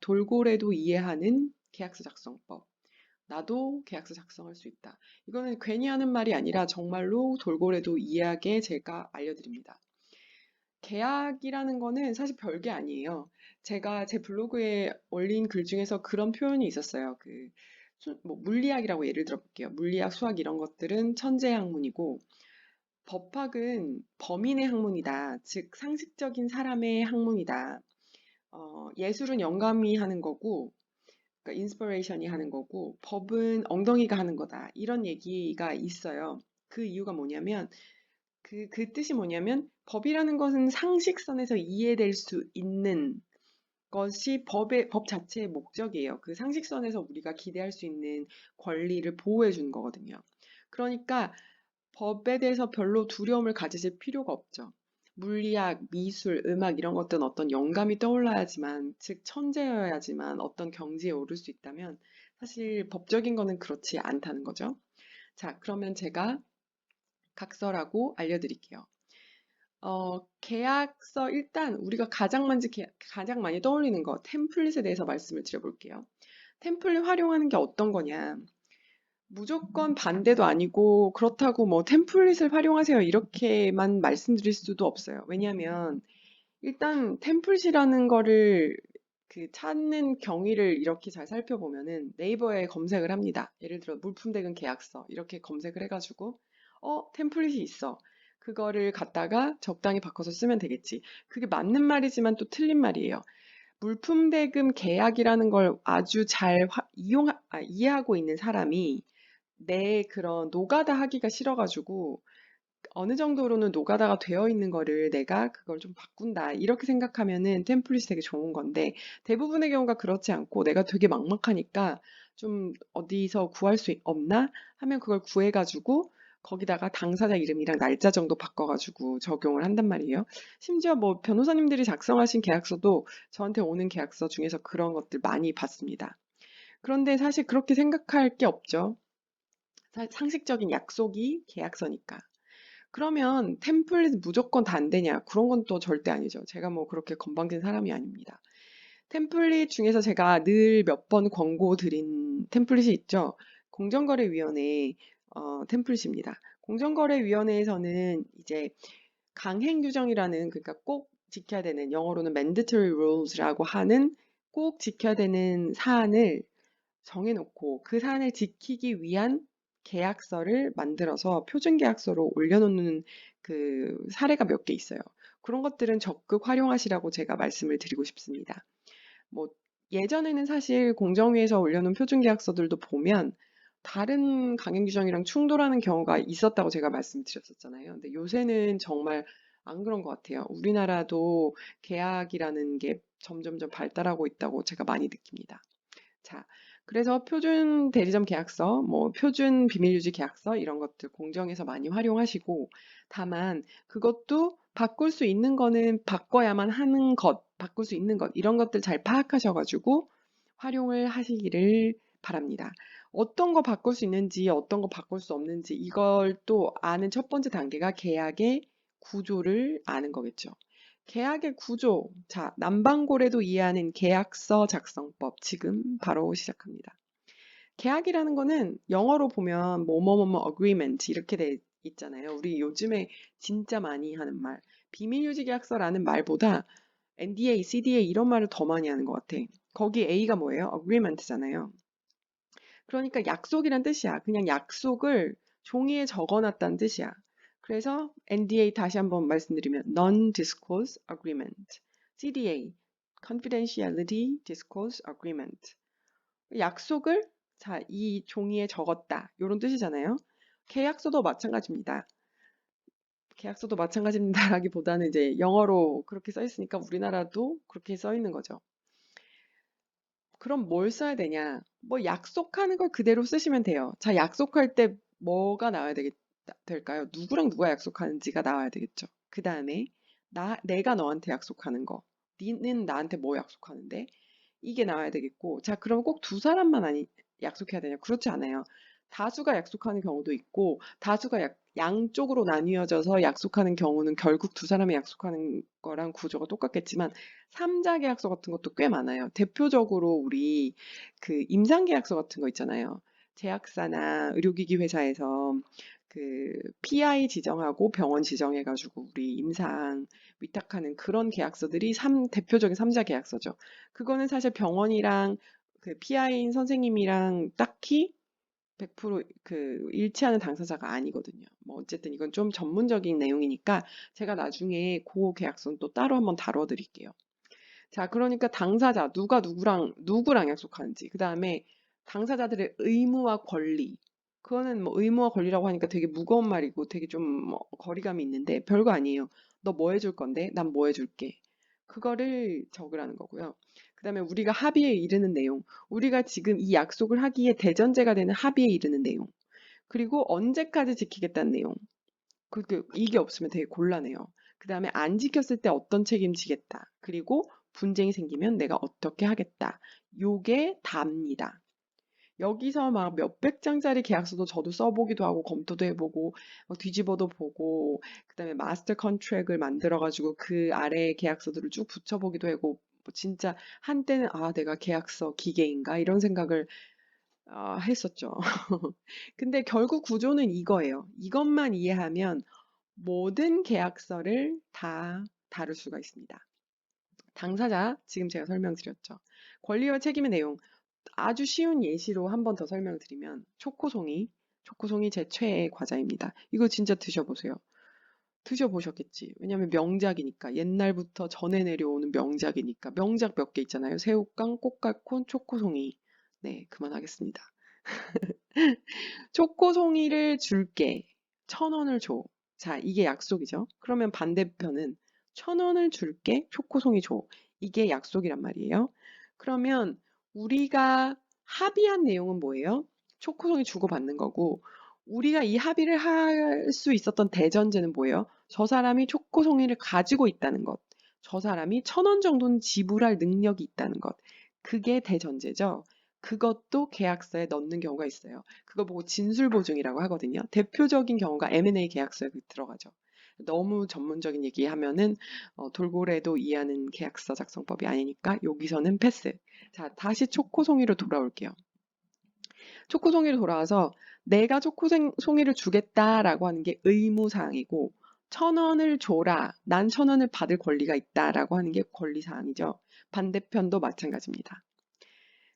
돌고래도 이해하는 계약서 작성법. 나도 계약서 작성할 수 있다. 이거는 괜히 하는 말이 아니라 정말로 돌고래도 이해하게 제가 알려드립니다. 계약이라는 거는 사실 별게 아니에요. 제가 제 블로그에 올린 글 중에서 그런 표현이 있었어요. 뭐 물리학이라고 예를 들어 볼게요. 물리학, 수학 이런 것들은 천재의 학문이고, 법학은 범인의 학문이다. 즉, 상식적인 사람의 학문이다. 예술은 영감이 하는 거고, 그러니까 인스퍼레이션이 하는 거고, 법은 엉덩이가 하는 거다. 이런 얘기가 있어요. 그 이유가 뭐냐면, 그 뜻이 뭐냐면, 법이라는 것은 상식선에서 이해될 수 있는 것이 법 자체의 목적이에요. 그 상식선에서 우리가 기대할 수 있는 권리를 보호해 주는 거거든요. 그러니까 법에 대해서 별로 두려움을 가지실 필요가 없죠. 물리학, 미술, 음악 이런 것들은 어떤 영감이 떠올라야지만, 즉 천재여야지만 어떤 경지에 오를 수 있다면 사실 법적인 거는 그렇지 않다는 거죠. 자, 그러면 제가 각서라고 알려드릴게요. 계약서 일단 우리가 가장 많이 떠올리는 거 템플릿에 대해서 말씀을 드려볼게요. 템플릿 활용하는 게 어떤 거냐? 무조건 반대도 아니고 그렇다고 뭐 템플릿을 활용하세요 이렇게만 말씀드릴 수도 없어요. 왜냐하면 일단 템플릿이라는 거를 찾는 경위를 이렇게 잘 살펴보면은 네이버에 검색을 합니다. 예를 들어 물품대금 계약서 이렇게 검색을 해가지고 템플릿이 있어. 그거를 갖다가 적당히 바꿔서 쓰면 되겠지. 그게 맞는 말이지만 또 틀린 말이에요. 물품대금 계약이라는 걸 아주 잘 이해하고 있는 사람이 내 그런 노가다 하기가 싫어가지고 어느 정도로는 노가다가 되어 있는 거를 내가 그걸 좀 바꾼다. 이렇게 생각하면은 템플릿이 되게 좋은 건데 대부분의 경우가 그렇지 않고 내가 되게 막막하니까 좀 어디서 구할 수 없나 하면 그걸 구해가지고 거기다가 당사자 이름이랑 날짜 정도 바꿔가지고 적용을 한단 말이에요. 심지어 뭐 변호사님들이 작성하신 계약서도 저한테 오는 계약서 중에서 그런 것들 많이 봤습니다. 그런데 사실 그렇게 생각할 게 없죠. 상식적인 약속이 계약서니까. 그러면 템플릿 무조건 다 안 되냐? 그런 건 또 절대 아니죠. 제가 뭐 그렇게 건방진 사람이 아닙니다. 템플릿 중에서 제가 늘 몇 번 권고 드린 템플릿이 있죠. 공정거래위원회 템플릿입니다. 공정거래위원회에서는 이제 강행 규정이라는 그러니까 꼭 지켜야 되는 영어로는 mandatory rules라고 하는 꼭 지켜야 되는 사안을 정해놓고 그 사안을 지키기 위한 계약서를 만들어서 표준 계약서로 올려놓는 사례가 몇 개 있어요. 그런 것들은 적극 활용하시라고 제가 말씀을 드리고 싶습니다. 뭐 예전에는 사실 공정위에서 올려놓은 표준 계약서들도 보면 다른 강행 규정이랑 충돌하는 경우가 있었다고 제가 말씀드렸었잖아요. 근데 요새는 정말 안 그런 것 같아요. 우리나라도 계약이라는 게 점점점 발달하고 있다고 제가 많이 느낍니다. 자, 그래서 표준 대리점 계약서, 뭐 표준 비밀유지 계약서 이런 것들 공정에서 많이 활용하시고 다만 그것도 바꿀 수 있는 거는 바꿔야만 하는 것, 바꿀 수 있는 것 이런 것들 잘 파악하셔가지고 활용을 하시기를 바랍니다. 어떤 거 바꿀 수 있는지 어떤 거 바꿀 수 없는지 이걸 또 아는 첫 번째 단계가 계약의 구조를 아는 거겠죠. 계약의 구조. 자, 남방고래도 이해하는 계약서 작성법. 지금 바로 시작합니다. 계약이라는 거는 영어로 보면 뭐뭐뭐뭐 agreement 이렇게 돼 있잖아요. 우리 요즘에 진짜 많이 하는 말. 비밀유지 계약서라는 말보다 NDA, CDA 이런 말을 더 많이 하는 것 같아. 거기 A가 뭐예요? agreement잖아요. 그러니까 약속이란 뜻이야. 그냥 약속을 종이에 적어놨다는 뜻이야. 그래서 NDA 다시 한번 말씀드리면 Non-Disclosure Agreement, CDA, Confidentiality Disclosure Agreement. 약속을 자, 이 종이에 적었다. 이런 뜻이잖아요. 계약서도 마찬가지입니다. 계약서도 마찬가지입니다라기보다는 이제 영어로 그렇게 써 있으니까 우리나라도 그렇게 써 있는 거죠. 그럼 뭘 써야 되냐? 뭐 약속하는 걸 그대로 쓰시면 돼요. 자, 약속할 때 뭐가 나와야 될까요? 누구랑 누가 약속하는지가 나와야 되겠죠. 그 다음에 내가 너한테 약속하는 거. 니는 나한테 뭐 약속하는데? 이게 나와야 되겠고. 자, 그럼 꼭 두 사람만 약속해야 되냐? 그렇지 않아요. 다수가 약속하는 경우도 있고, 다수가 양쪽으로 나뉘어져서 약속하는 경우는 결국 두 사람이 약속하는 거랑 구조가 똑같겠지만, 삼자 계약서 같은 것도 꽤 많아요. 대표적으로 우리 그 임상계약서 같은 거 있잖아요. 제약사나 의료기기 회사에서 그 PI 지정하고 병원 지정해가지고 우리 임상 위탁하는 그런 계약서들이 대표적인 삼자 계약서죠. 그거는 사실 병원이랑 그 PI인 선생님이랑 딱히 100%그 일치하는 당사자가 아니거든요. 뭐 어쨌든 이건 좀 전문적인 내용이니까 제가 나중에 그 계약서는 또 따로 한번 다뤄드릴게요. 자, 그러니까 당사자, 누구랑 약속하는지, 그 다음에 당사자들의 의무와 권리. 그거는 뭐 의무와 권리라고 하니까 되게 무거운 말이고 되게 좀 뭐 거리감이 있는데 별거 아니에요. 너 뭐 해줄 건데? 난 뭐 해줄게. 그거를 적으라는 거고요. 그 다음에 우리가 합의에 이르는 내용. 우리가 지금 이 약속을 하기에 대전제가 되는 합의에 이르는 내용. 그리고 언제까지 지키겠다는 내용. 이게 없으면 되게 곤란해요. 그 다음에 안 지켰을 때 어떤 책임지겠다. 그리고 분쟁이 생기면 내가 어떻게 하겠다. 요게 답니다. 여기서 막 몇백 장짜리 계약서도 저도 써보기도 하고 검토도 해보고 막 뒤집어도 보고 그다음에 마스터 컨트랙을 만들어가지고 그 아래 계약서들을 쭉 붙여보기도 하고 뭐 진짜 한때는 아 내가 계약서 기계인가 이런 생각을 했었죠. 근데 결국 구조는 이거예요. 이것만 이해하면 모든 계약서를 다 다룰 수가 있습니다. 당사자, 지금 제가 설명드렸죠. 권리와 책임의 내용, 아주 쉬운 예시로 한 번 더 설명드리면 초코송이, 초코송이 제 최애 과자입니다. 이거 진짜 드셔보세요. 드셔보셨겠지. 왜냐면 명작이니까. 옛날부터 전해 내려오는 명작이니까. 명작 몇 개 있잖아요. 새우깡, 꽃갈콘, 초코송이. 네, 그만하겠습니다. 초코송이를 줄게. 1,000원을 줘. 자, 이게 약속이죠. 그러면 반대편은 1,000원을 줄게. 초코송이 줘. 이게 약속이란 말이에요. 그러면 우리가 합의한 내용은 뭐예요? 초코송이 주고받는 거고, 우리가 이 합의를 할 수 있었던 대전제는 뭐예요? 저 사람이 초코송이를 가지고 있다는 것. 저 사람이 1,000원 정도는 지불할 능력이 있다는 것. 그게 대전제죠. 그것도 계약서에 넣는 경우가 있어요. 그거 보고 진술보증이라고 하거든요. 대표적인 경우가 M&A 계약서에 들어가죠. 너무 전문적인 얘기하면은 돌고래도 이해하는 계약서 작성법이 아니니까 여기서는 패스. 자, 다시 초코송이로 돌아올게요. 초코송이로 돌아와서 내가 초코송이를 주겠다라고 하는 게 의무사항이고 1,000원을 줘라. 난 1,000원을 받을 권리가 있다라고 하는 게 권리사항이죠. 반대편도 마찬가지입니다.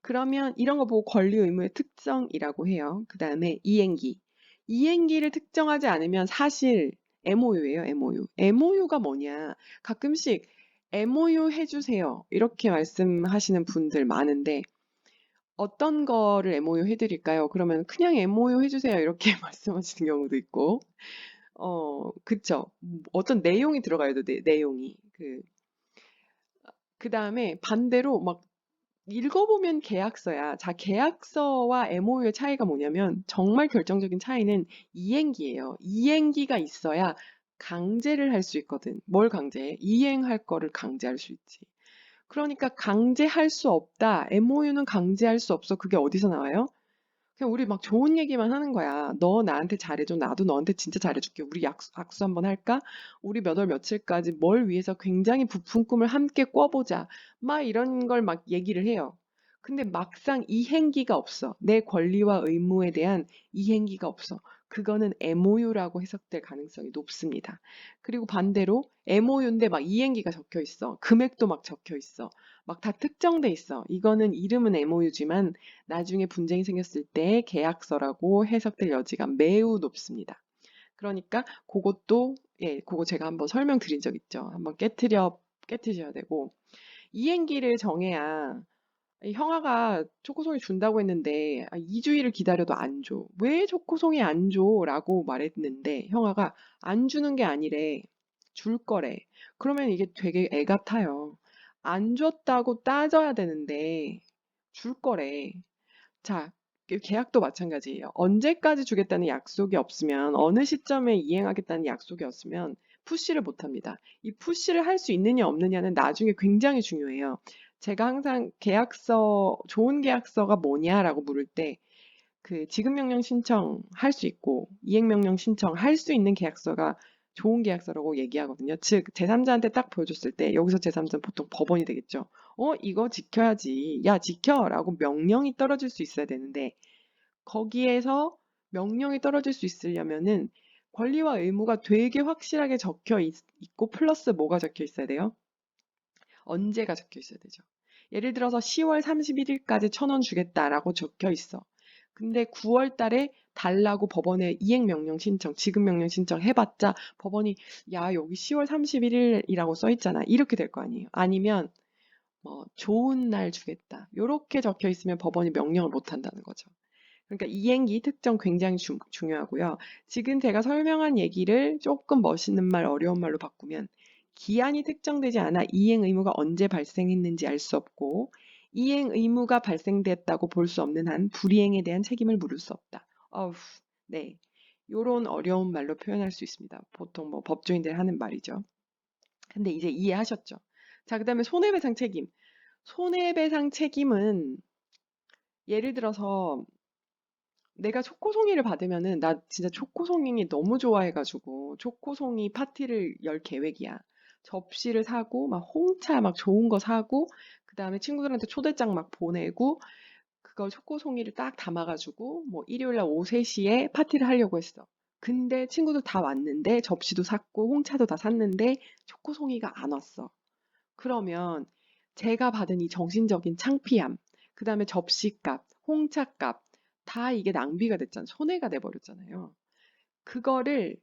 그러면 이런 거 보고 권리 의무의 특성이라고 해요. 그 다음에 이행기. 이행기를 특정하지 않으면 사실 MOU예요, MOU. MOU가 뭐냐? 가끔씩 MOU 해주세요. 이렇게 말씀하시는 분들 많은데 어떤 거를 MOU 해드릴까요? 그러면 그냥 MOU 해주세요. 이렇게 말씀하시는 경우도 있고. 그쵸. 어떤 내용이 들어가야 돼, 내용이. 그 다음에 반대로 막 읽어보면 계약서야. 자, 계약서와 MOU의 차이가 뭐냐면 정말 결정적인 차이는 이행기예요. 이행기가 있어야 강제를 할 수 있거든. 뭘 강제해? 이행할 거를 강제할 수 있지. 그러니까 강제할 수 없다. MOU는 강제할 수 없어. 그게 어디서 나와요? 그냥 우리 막 좋은 얘기만 하는 거야. 너 나한테 잘해줘. 나도 너한테 진짜 잘해줄게. 우리 악수 한번 할까? 우리 몇 월 며칠까지 뭘 위해서 굉장히 부푼 꿈을 함께 꿔보자. 막 이런 걸 막 얘기를 해요. 근데 막상 이행기가 없어. 내 권리와 의무에 대한 이행기가 없어. 그거는 MOU라고 해석될 가능성이 높습니다. 그리고 반대로 MOU인데 막 이행기가 적혀 있어. 금액도 막 적혀 있어. 막 다 특정돼 있어. 이거는 이름은 MOU지만 나중에 분쟁이 생겼을 때 계약서라고 해석될 여지가 매우 높습니다. 그러니까 그것도 그거 제가 한번 설명드린 적 있죠. 한번 깨트셔야 되고 이행기를 정해야 형아가 초코송이 준다고 했는데 2주일을 기다려도 안 줘. 왜 초코송이 안 줘? 라고 말했는데 형아가 안 주는 게 아니래. 줄 거래. 그러면 이게 되게 애 같아요. 안 줬다고 따져야 되는데 줄 거래. 자, 계약도 마찬가지예요. 언제까지 주겠다는 약속이 없으면, 어느 시점에 이행하겠다는 약속이 없으면 푸시를 못 합니다. 이 푸시를 할 수 있느냐 없느냐는 나중에 굉장히 중요해요. 제가 항상 좋은 계약서가 뭐냐라고 물을 때, 그 지급명령 신청할 수 있고 이행명령 신청할 수 있는 계약서가 좋은 계약서라고 얘기하거든요. 즉 제3자한테 딱 보여줬을 때 여기서 제3자는 보통 법원이 되겠죠. 이거 지켜야지. 야 지켜라고 명령이 떨어질 수 있어야 되는데 거기에서 명령이 떨어질 수 있으려면은 권리와 의무가 되게 확실하게 적혀 있고 플러스 뭐가 적혀 있어야 돼요? 언제가 적혀 있어야 되죠. 예를 들어서 10월 31일까지 1,000원 주겠다라고 적혀 있어. 근데 9월 달에 달라고 법원에 이행명령 신청, 지급명령 신청 해봤자 법원이 야 여기 10월 31일이라고 써 있잖아. 이렇게 될 거 아니에요. 아니면 뭐 좋은 날 주겠다. 이렇게 적혀 있으면 법원이 명령을 못 한다는 거죠. 그러니까 이행기 특정 굉장히 중요하고요. 지금 제가 설명한 얘기를 조금 멋있는 말, 어려운 말로 바꾸면 기한이 특정되지 않아 이행 의무가 언제 발생했는지 알 수 없고 이행 의무가 발생됐다고 볼 수 없는 한 불이행에 대한 책임을 물을 수 없다. 네. 요런 어려운 말로 표현할 수 있습니다. 보통 뭐 법조인들이 하는 말이죠. 근데 이제 이해하셨죠? 자, 그다음에 손해배상 책임. 손해배상 책임은 예를 들어서 내가 초코송이를 받으면은 나 진짜 초코송이 너무 좋아해가지고 초코송이 파티를 열 계획이야. 접시를 사고 막 홍차 막 좋은 거 사고 그 다음에 친구들한테 초대장 막 보내고 그걸 초코송이를 딱 담아가지고 뭐 일요일날 오후 3시에 파티를 하려고 했어. 근데 친구들 다 왔는데 접시도 샀고 홍차도 다 샀는데 초코송이가 안 왔어. 그러면 제가 받은 이 정신적인 창피함, 그 다음에 접시값, 홍차값, 다 이게 낭비가 됐잖아요. 손해가 돼버렸잖아요. 그거를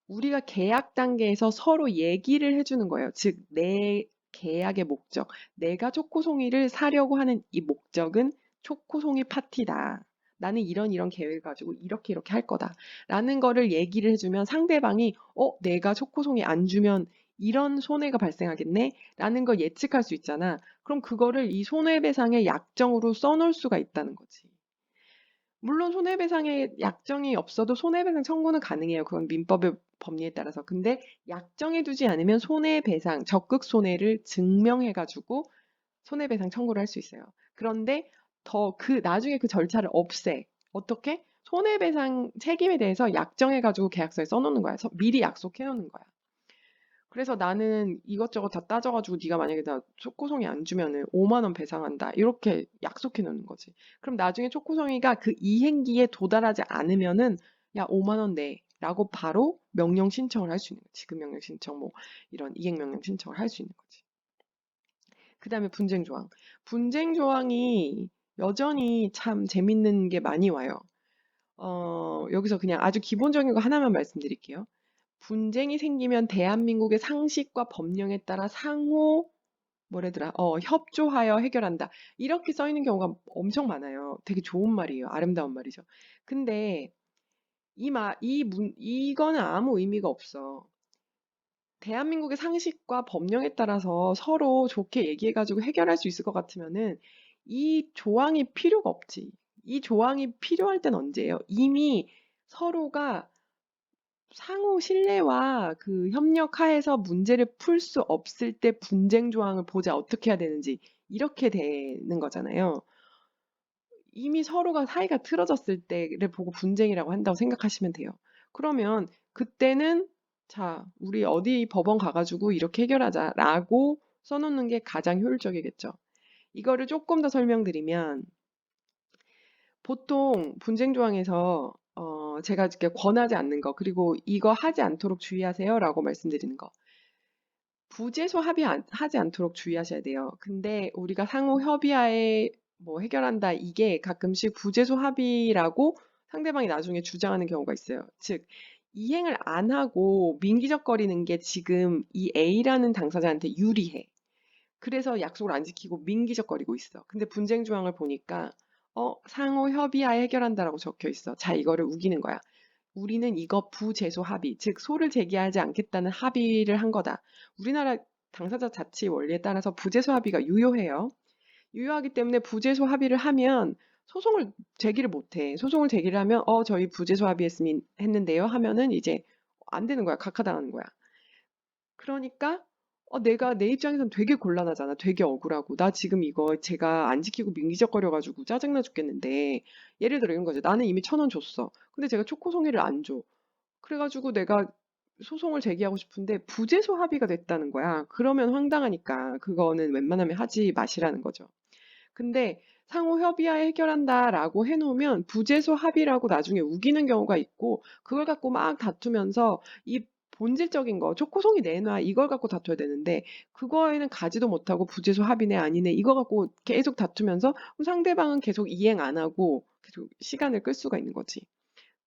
우리가 계약 단계에서 서로 얘기를 해주는 거예요. 즉, 내 계약의 목적, 내가 초코송이를 사려고 하는 이 목적은 초코송이 파티다. 나는 이런 계획을 가지고 이렇게 할 거다. 라는 거를 얘기를 해주면 상대방이, 내가 초코송이 안 주면 이런 손해가 발생하겠네? 라는 걸 예측할 수 있잖아. 그럼 그거를 이 손해배상의 약정으로 써놓을 수가 있다는 거지. 물론 손해배상에 약정이 없어도 손해배상 청구는 가능해요. 그건 민법의 법리에 따라서. 근데 약정해 두지 않으면 손해배상, 적극 손해를 증명해가지고 손해배상 청구를 할 수 있어요. 그런데 나중에 그 절차를 없애. 어떻게? 손해배상 책임에 대해서 약정해가지고 계약서에 써놓는 거야. 미리 약속해 놓는 거야. 그래서 나는 이것저것 다 따져가지고 네가 만약에 나 초코송이 안 주면은 5만 원 배상한다. 이렇게 약속해 놓는 거지. 그럼 나중에 초코송이가 그 이행기에 도달하지 않으면은 야 5만 원 내. 라고 바로 명령 신청을 할 수 있는 거지. 지급 명령 신청 뭐 이런 이행 명령 신청을 할 수 있는 거지. 그다음에 분쟁 조항. 분쟁 조항이 여전히 참 재밌는 게 많이 와요. 여기서 그냥 아주 기본적인 거 하나만 말씀드릴게요. 분쟁이 생기면 대한민국의 상식과 법령에 따라 상호 뭐래더라? 협조하여 해결한다. 이렇게 써 있는 경우가 엄청 많아요. 되게 좋은 말이에요. 아름다운 말이죠. 근데 이거는 아무 의미가 없어. 대한민국의 상식과 법령에 따라서 서로 좋게 얘기해가지고 해결할 수 있을 것 같으면은 이 조항이 필요가 없지. 이 조항이 필요할 땐 언제예요? 이미 서로가 상호 신뢰와 그 협력 하에서 문제를 풀 수 없을 때 분쟁 조항을 보자 어떻게 해야 되는지 이렇게 되는 거잖아요. 이미 서로가 사이가 틀어졌을 때를 보고 분쟁이라고 한다고 생각하시면 돼요. 그러면 그때는 자, 우리 어디 법원 가가지고 이렇게 해결하자라고 써놓는 게 가장 효율적이겠죠. 이거를 조금 더 설명드리면 보통 분쟁 조항에서 제가 이렇게 권하지 않는 거 그리고 이거 하지 않도록 주의하세요라고 말씀드리는 거. 부재소 하지 않도록 주의하셔야 돼요. 근데 우리가 상호 협의하에 뭐 해결한다 이게 가끔씩 부재소 합의라고 상대방이 나중에 주장하는 경우가 있어요. 즉 이행을 안 하고 민기적거리는 게 지금 이 A라는 당사자한테 유리해. 그래서 약속을 안 지키고 민기적거리고 있어. 근데 분쟁 조항을 보니까 상호 협의하에 해결한다라고 적혀 있어. 자, 이거를 우기는 거야. 우리는 이거 부재소 합의, 즉 소를 제기하지 않겠다는 합의를 한 거다. 우리나라 당사자 자치 원리에 따라서 부재소 합의가 유효해요. 유효하기 때문에 부재소 합의를 하면 소송을 제기를 못해. 소송을 제기를 하면 저희 부재소 합의했는데요 하면은 이제 안 되는 거야. 각하당하는 거야. 그러니까 내가 내 입장에선 되게 곤란하잖아. 되게 억울하고. 나 지금 이거 제가 안 지키고 민기적거려가지고 짜증나 죽겠는데, 예를 들어 이런 거죠. 나는 이미 1,000원 줬어. 근데 제가 초코송이를 안 줘. 그래가지고 내가 소송을 제기하고 싶은데 부재소 합의가 됐다는 거야. 그러면 황당하니까 그거는 웬만하면 하지 마시라는 거죠. 근데 상호 협의하에 해결한다라고 해놓으면 부재소 합의라고 나중에 우기는 경우가 있고 그걸 갖고 막 다투면서 이 본질적인 거 초코송이 내놔 이걸 갖고 다퉈야 되는데 그거에는 가지도 못하고 부재소 합의네 아니네 이거 갖고 계속 다투면서 상대방은 계속 이행 안 하고 계속 시간을 끌 수가 있는 거지.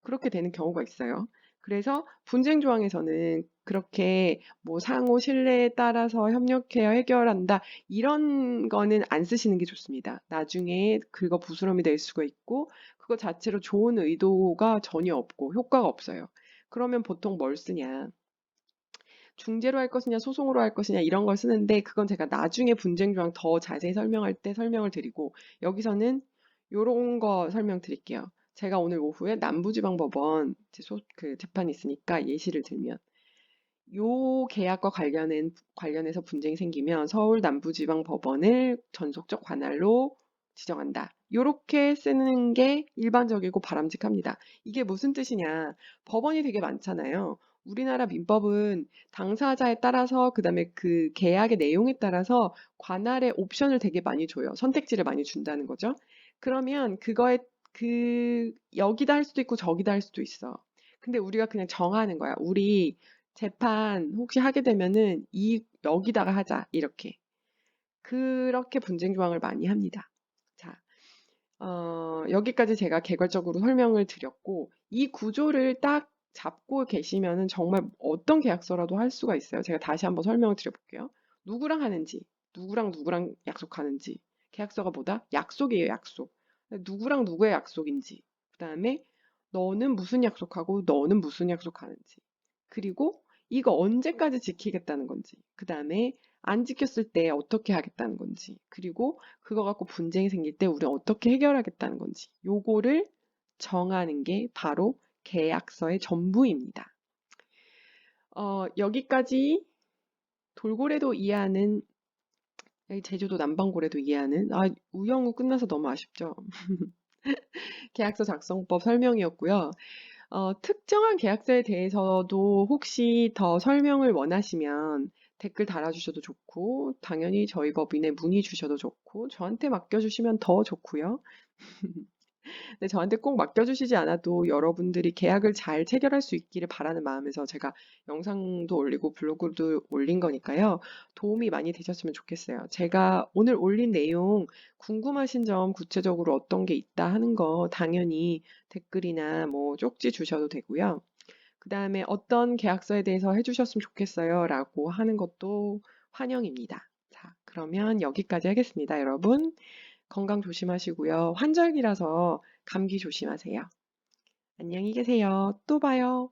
그렇게 되는 경우가 있어요. 그래서 분쟁 조항에서는 그렇게 뭐 상호 신뢰에 따라서 협력해야 해결한다. 이런 거는 안 쓰시는 게 좋습니다. 나중에 그거 부스럼이 될 수가 있고 그거 자체로 좋은 의도가 전혀 없고 효과가 없어요. 그러면 보통 뭘 쓰냐? 중재로 할 것이냐, 소송으로 할 것이냐 이런 걸 쓰는데 그건 제가 나중에 분쟁 조항 더 자세히 설명할 때 설명을 드리고 여기서는 요런 거 설명드릴게요. 제가 오늘 오후에 남부지방법원 그 재판이 있으니까 예시를 들면 요 계약과 관련해서 분쟁이 생기면 서울 남부지방법원을 전속적 관할로 지정한다. 요렇게 쓰는 게 일반적이고 바람직합니다. 이게 무슨 뜻이냐? 법원이 되게 많잖아요. 우리나라 민법은 당사자에 따라서 그다음에 그 계약의 내용에 따라서 관할의 옵션을 되게 많이 줘요. 선택지를 많이 준다는 거죠. 그러면 그거에 여기다 할 수도 있고 저기다 할 수도 있어. 근데 우리가 그냥 정하는 거야. 우리 재판 혹시 하게 되면은 여기다가 하자 이렇게 그렇게 분쟁 조항을 많이 합니다. 자, 여기까지 제가 개괄적으로 설명을 드렸고 이 구조를 딱 잡고 계시면은 정말 어떤 계약서라도 할 수가 있어요. 제가 다시 한번 설명을 드려볼게요. 누구랑 하는지, 누구랑 약속하는지, 계약서가 뭐다? 약속이에요, 약속. 누구랑 누구의 약속인지, 그 다음에 너는 무슨 약속하고 너는 무슨 약속하는지, 그리고 이거 언제까지 지키겠다는 건지, 그 다음에 안 지켰을 때 어떻게 하겠다는 건지, 그리고 그거 갖고 분쟁이 생길 때 우리 어떻게 해결하겠다는 건지, 요거를 정하는 게 바로 계약서의 전부입니다. 여기까지 돌고래도 이해하는, 제주도 남방고래도 이해하는, 우영우 끝나서 너무 아쉽죠? 계약서 작성법 설명이었고요. 특정한 계약서에 대해서도 혹시 더 설명을 원하시면 댓글 달아주셔도 좋고, 당연히 저희 법인에 문의 주셔도 좋고, 저한테 맡겨주시면 더 좋고요. 근데 저한테 꼭 맡겨주시지 않아도 여러분들이 계약을 잘 체결할 수 있기를 바라는 마음에서 제가 영상도 올리고 블로그도 올린 거니까요. 도움이 많이 되셨으면 좋겠어요. 제가 오늘 올린 내용 궁금하신 점 구체적으로 어떤 게 있다 하는 거 당연히 댓글이나 뭐 쪽지 주셔도 되고요. 그 다음에 어떤 계약서에 대해서 해주셨으면 좋겠어요 라고 하는 것도 환영입니다. 자, 그러면 여기까지 하겠습니다, 여러분. 건강 조심하시고요. 환절기라서 감기 조심하세요. 안녕히 계세요. 또 봐요.